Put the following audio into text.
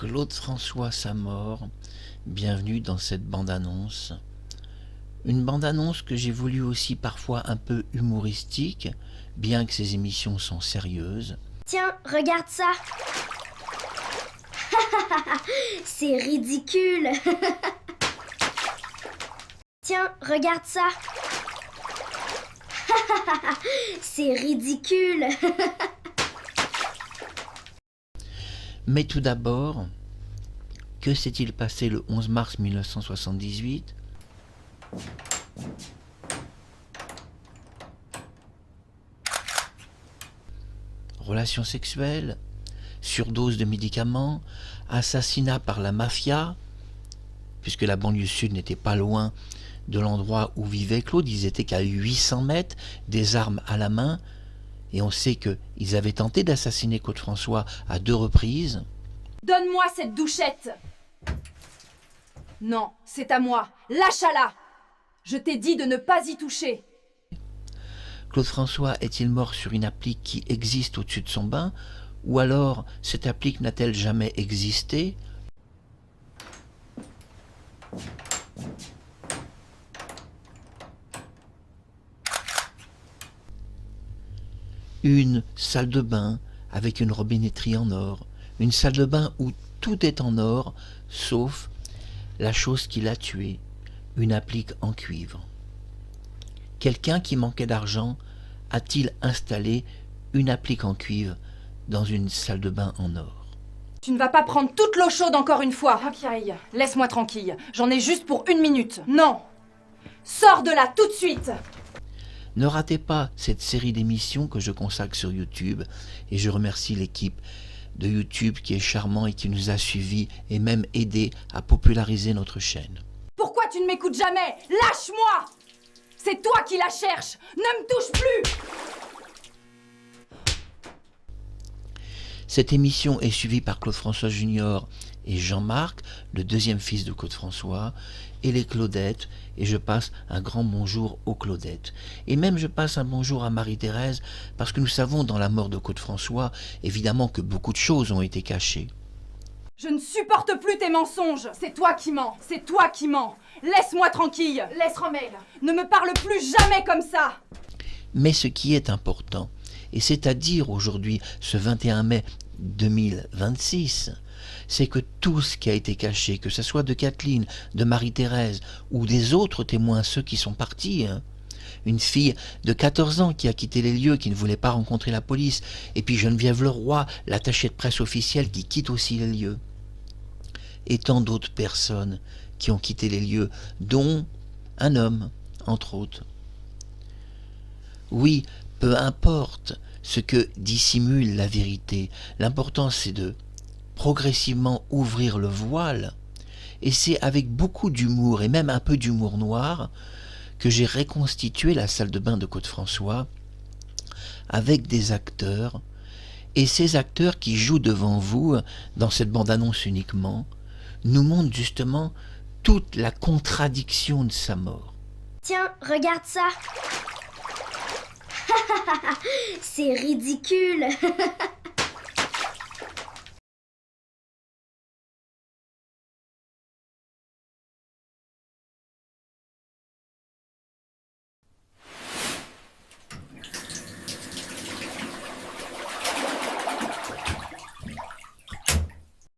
Claude François, sa mort. Bienvenue dans cette bande-annonce. Une bande-annonce que j'ai voulu aussi parfois un peu humoristique, bien que ces émissions sont sérieuses. Tiens, regarde ça. C'est ridicule. Tiens, regarde ça. C'est ridicule. Mais tout d'abord, que s'est-il passé le 11 mars 1978 ? Relations sexuelles, surdose de médicaments, assassinat par la mafia, puisque la banlieue sud n'était pas loin de l'endroit où vivait Claude, ils étaient qu'à 800 mètres, des armes à la main, et on sait qu'ils avaient tenté d'assassiner Claude François à 2 reprises. Donne-moi cette douchette! Non, c'est à moi. Lâche-la! Je t'ai dit de ne pas y toucher. Claude François est-il mort sur une applique qui existe au-dessus de son bain? Ou alors cette applique n'a-t-elle jamais existé? Une salle de bain avec une robinetterie en or, une salle de bain où tout est en or, sauf la chose qui l'a tué, une applique en cuivre. Quelqu'un qui manquait d'argent a-t-il installé une applique en cuivre dans une salle de bain en or? Tu ne vas pas prendre toute l'eau chaude encore une fois. Racaille, laisse-moi tranquille. J'en ai juste pour 1 minute. Non! Sors de là tout de suite! Ne ratez pas cette série d'émissions que je consacre sur YouTube et je remercie l'équipe de YouTube qui est charmant et qui nous a suivis et même aidé à populariser notre chaîne. Pourquoi tu ne m'écoutes jamais? Lâche-moi! C'est toi qui la cherches! Ne me touche plus! Cette émission est suivie par Claude François Junior et Jean-Marc, le deuxième fils de Claude François, et les Claudettes, et je passe un grand bonjour aux Claudettes. Et même je passe un bonjour à Marie-Thérèse, parce que nous savons dans la mort de Claude François, évidemment que beaucoup de choses ont été cachées. Je ne supporte plus tes mensonges! C'est toi qui mens! C'est toi qui mens! Laisse-moi tranquille! Laisse Rommel! Ne me parle plus jamais comme ça! Mais ce qui est important, et c'est à dire aujourd'hui, ce 21 mai 2026, c'est que tout ce qui a été caché, que ce soit de Kathleen, de Marie-Thérèse ou des autres témoins, ceux qui sont partis, une fille de 14 ans qui a quitté les lieux, qui ne voulait pas rencontrer la police, et puis Geneviève Leroy, l'attachée de presse officielle qui quitte aussi les lieux, et tant d'autres personnes qui ont quitté les lieux, dont un homme, entre autres. Oui, peu importe ce que dissimule la vérité, l'important c'est de progressivement ouvrir le voile, et c'est avec beaucoup d'humour et même un peu d'humour noir que j'ai reconstitué la salle de bain de Claude François avec des acteurs, et ces acteurs qui jouent devant vous dans cette bande-annonce uniquement nous montrent justement toute la contradiction de sa mort. Tiens, regarde ça. C'est ridicule.